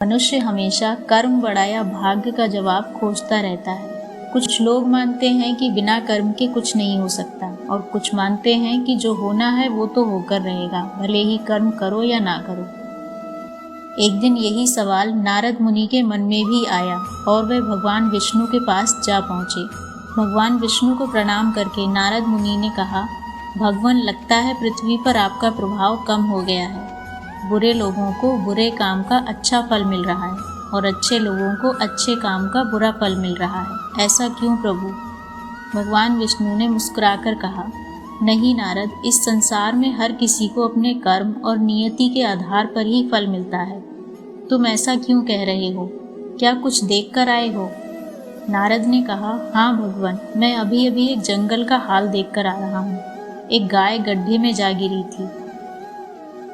मनुष्य हमेशा कर्म बड़ा या भाग्य का जवाब खोजता रहता है। कुछ लोग मानते हैं कि बिना कर्म के कुछ नहीं हो सकता, और कुछ मानते हैं कि जो होना है वो तो होकर रहेगा, भले ही कर्म करो या ना करो। एक दिन यही सवाल नारद मुनि के मन में भी आया और वे भगवान विष्णु के पास जा पहुँचे। भगवान विष्णु को प्रणाम करके नारद मुनि ने कहा, भगवान, लगता है पृथ्वी पर आपका प्रभाव कम हो गया है। बुरे लोगों को बुरे काम का अच्छा फल मिल रहा है और अच्छे लोगों को अच्छे काम का बुरा फल मिल रहा है। ऐसा क्यों प्रभु? भगवान विष्णु ने मुस्कुराकर कहा, नहीं नारद, इस संसार में हर किसी को अपने कर्म और नियति के आधार पर ही फल मिलता है। तुम ऐसा क्यों कह रहे हो? क्या कुछ देख कर आए हो? नारद ने कहा, हाँ भगवान, मैं अभी अभी एक जंगल का हाल देख कर आ रहा हूँ। एक गाय गड्ढे में जा गिरी थी।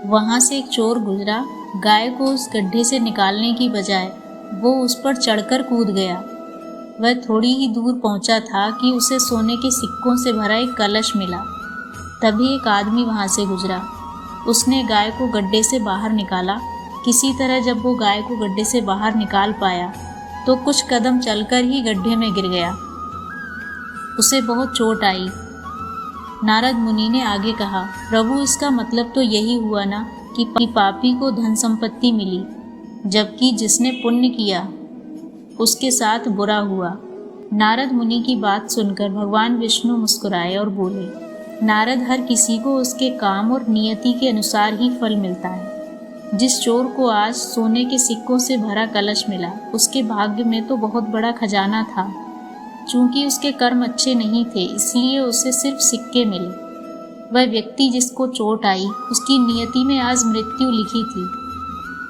वहाँ से एक चोर गुजरा। गाय को उस गड्ढे से निकालने की बजाय वो उस पर चढ़कर कूद गया। वह थोड़ी ही दूर पहुँचा था कि उसे सोने के सिक्कों से भरा एक कलश मिला। तभी एक आदमी वहाँ से गुजरा। उसने गाय को गड्ढे से बाहर निकाला। किसी तरह जब वो गाय को गड्ढे से बाहर निकाल पाया तो कुछ कदम चलकर ही गड्ढे में गिर गया। उसे बहुत चोट आई। नारद मुनि ने आगे कहा, प्रभु, इसका मतलब तो यही हुआ ना कि पापी को धन संपत्ति मिली, जबकि जिसने पुण्य किया उसके साथ बुरा हुआ। नारद मुनि की बात सुनकर भगवान विष्णु मुस्कुराए और बोले, नारद, हर किसी को उसके काम और नियति के अनुसार ही फल मिलता है। जिस चोर को आज सोने के सिक्कों से भरा कलश मिला, उसके भाग्य में तो बहुत बड़ा खजाना था। चूंकि उसके कर्म अच्छे नहीं थे, इसलिए उसे सिर्फ सिक्के मिले। वह व्यक्ति जिसको चोट आई, उसकी नियति में आज मृत्यु लिखी थी।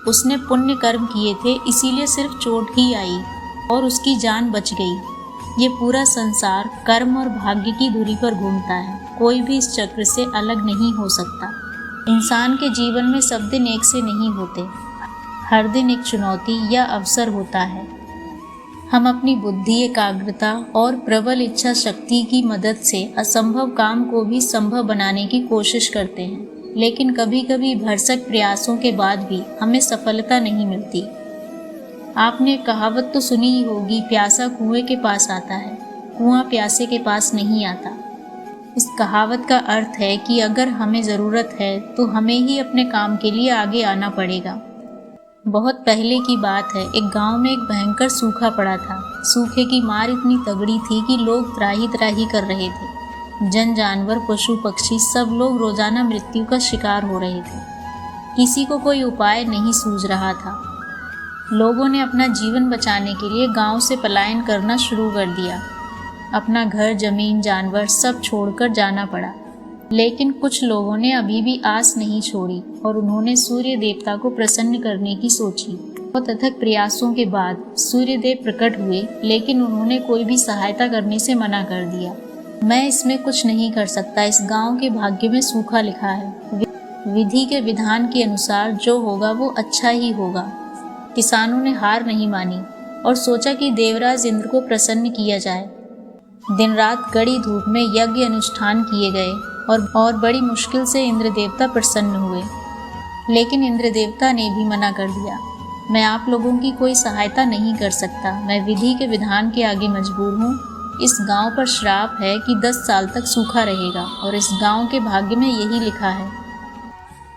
उसने पुण्य कर्म किए थे, इसीलिए सिर्फ चोट ही आई और उसकी जान बच गई। ये पूरा संसार कर्म और भाग्य की धुरी पर घूमता है। कोई भी इस चक्र से अलग नहीं हो सकता। इंसान के जीवन में सब दिन एक से नहीं होते। हर दिन एक चुनौती या अवसर होता है। हम अपनी बुद्धि, एकाग्रता और प्रबल इच्छा शक्ति की मदद से असंभव काम को भी संभव बनाने की कोशिश करते हैं, लेकिन कभी कभी भरसक प्रयासों के बाद भी हमें सफलता नहीं मिलती। आपने कहावत तो सुनी ही होगी, प्यासा कुएं के पास आता है, कुआं प्यासे के पास नहीं आता। इस कहावत का अर्थ है कि अगर हमें ज़रूरत है तो हमें ही अपने काम के लिए आगे आना पड़ेगा। बहुत पहले की बात है, एक गांव में एक भयंकर सूखा पड़ा था। सूखे की मार इतनी तगड़ी थी कि लोग त्राही त्राही कर रहे थे। जन जानवर, पशु पक्षी सब लोग रोजाना मृत्यु का शिकार हो रहे थे। किसी को कोई उपाय नहीं सूझ रहा था। लोगों ने अपना जीवन बचाने के लिए गांव से पलायन करना शुरू कर दिया। अपना घर, जमीन, जानवर सब छोड़कर जाना पड़ा। लेकिन कुछ लोगों ने अभी भी आस नहीं छोड़ी और उन्होंने सूर्य देवता को प्रसन्न करने की सोची। बहुत अथक प्रयासों के बाद सूर्य देव प्रकट हुए, लेकिन उन्होंने कोई भी सहायता करने से मना कर दिया। मैं इसमें कुछ नहीं कर सकता, इस गांव के भाग्य में सूखा लिखा है। विधि के विधान के अनुसार जो होगा वो अच्छा ही होगा। किसानों ने हार नहीं मानी और सोचा कि देवराज इंद्र को प्रसन्न किया जाए। दिन रात कड़ी धूप में यज्ञ अनुष्ठान किए गए और बड़ी मुश्किल से इंद्र देवता प्रसन्न हुए। लेकिन इंद्र देवता ने भी मना कर दिया, मैं आप लोगों की कोई सहायता नहीं कर सकता। मैं विधि के विधान के आगे मजबूर हूँ। इस गांव पर श्राप है कि 10 साल तक सूखा रहेगा और इस गांव के भाग्य में यही लिखा है।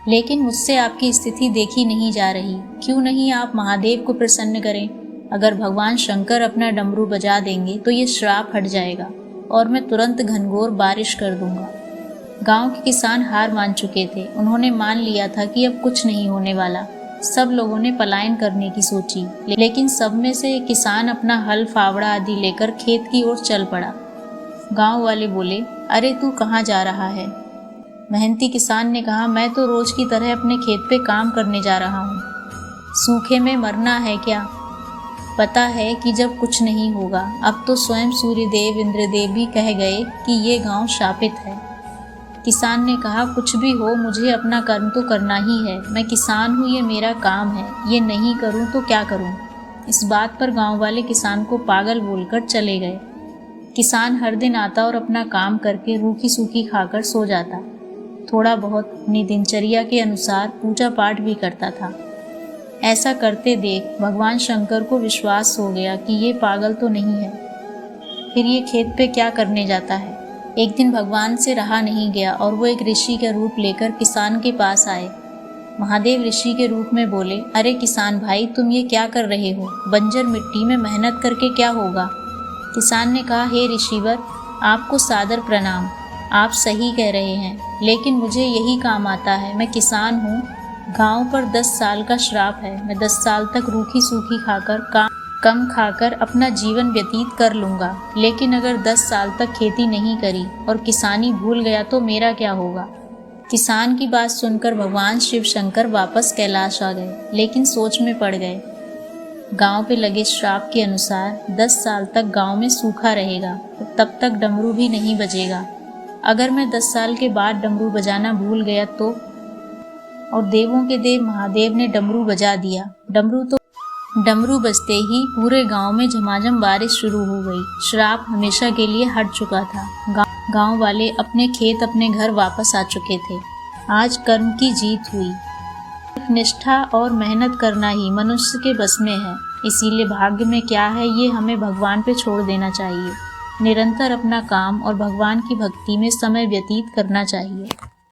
लेकिन मुझसे आपकी स्थिति देखी नहीं जा रही। क्यों नहीं आप महादेव को प्रसन्न करें? अगर भगवान शंकर अपना डमरू बजा देंगे तो ये श्राप हट जाएगा और मैं तुरंत घनघोर बारिश कर दूंगा। गांव के किसान हार मान चुके थे। उन्होंने मान लिया था कि अब कुछ नहीं होने वाला। सब लोगों ने पलायन करने की सोची, लेकिन सब में से एक किसान अपना हल, फावड़ा आदि लेकर खेत की ओर चल पड़ा। गांव वाले बोले, अरे तू कहाँ जा रहा है? मेहनती किसान ने कहा, मैं तो रोज की तरह अपने खेत पे काम करने जा रहा हूँ। सूखे में मरना है क्या? पता है कि जब कुछ नहीं होगा। अब तो स्वयं सूर्यदेव, इंद्रदेव भी कह गए कि ये गांव शापित है। किसान ने कहा, कुछ भी हो, मुझे अपना कर्म तो करना ही है। मैं किसान हूँ, ये मेरा काम है। ये नहीं करूँ तो क्या करूँ? इस बात पर गांव वाले किसान को पागल बोलकर चले गए। किसान हर दिन आता और अपना काम करके रूखी सूखी खाकर सो जाता। थोड़ा बहुत अपनी दिनचर्या के अनुसार पूजा पाठ भी करता था। ऐसा करते देख भगवान शंकर को विश्वास हो गया कि ये पागल तो नहीं है, फिर ये खेत पे क्या करने जाता है। एक दिन भगवान से रहा नहीं गया और वो एक ऋषि का रूप लेकर किसान के पास आए। महादेव ऋषि के रूप में बोले, अरे किसान भाई, तुम ये क्या कर रहे हो? बंजर मिट्टी में मेहनत करके क्या होगा? किसान ने कहा, हे ऋषिवर, आपको सादर प्रणाम। आप सही कह रहे हैं, लेकिन मुझे यही काम आता है। मैं किसान हूँ, गांव पर 10 साल का श्राप है। मैं 10 साल तक रूखी सूखी खाकर कम खाकर अपना जीवन व्यतीत कर लूँगा, लेकिन अगर 10 साल तक खेती नहीं करी और किसानी भूल गया तो मेरा क्या होगा? किसान की बात सुनकर भगवान शिव शंकर वापस कैलाश आ गए, लेकिन सोच में पड़ गए। गांव पे लगे श्राप के अनुसार 10 साल तक गांव में सूखा रहेगा और तब तक डमरू भी नहीं बजेगा। अगर मैं 10 साल के बाद डमरू बजाना भूल गया तो? और देवों के देव महादेव ने डमरू बजा दिया। डमरू बजते ही पूरे गांव में झमाझम बारिश शुरू हो गई। श्राप हमेशा के लिए हट चुका था। गांव वाले अपने खेत अपने घर वापस आ चुके थे। आज कर्म की जीत हुई। निष्ठा और मेहनत करना ही मनुष्य के बस में है। इसीलिए भाग्य में क्या है ये हमें भगवान पे छोड़ देना चाहिए। निरंतर अपना काम और भगवान की भक्ति में समय व्यतीत करना चाहिए।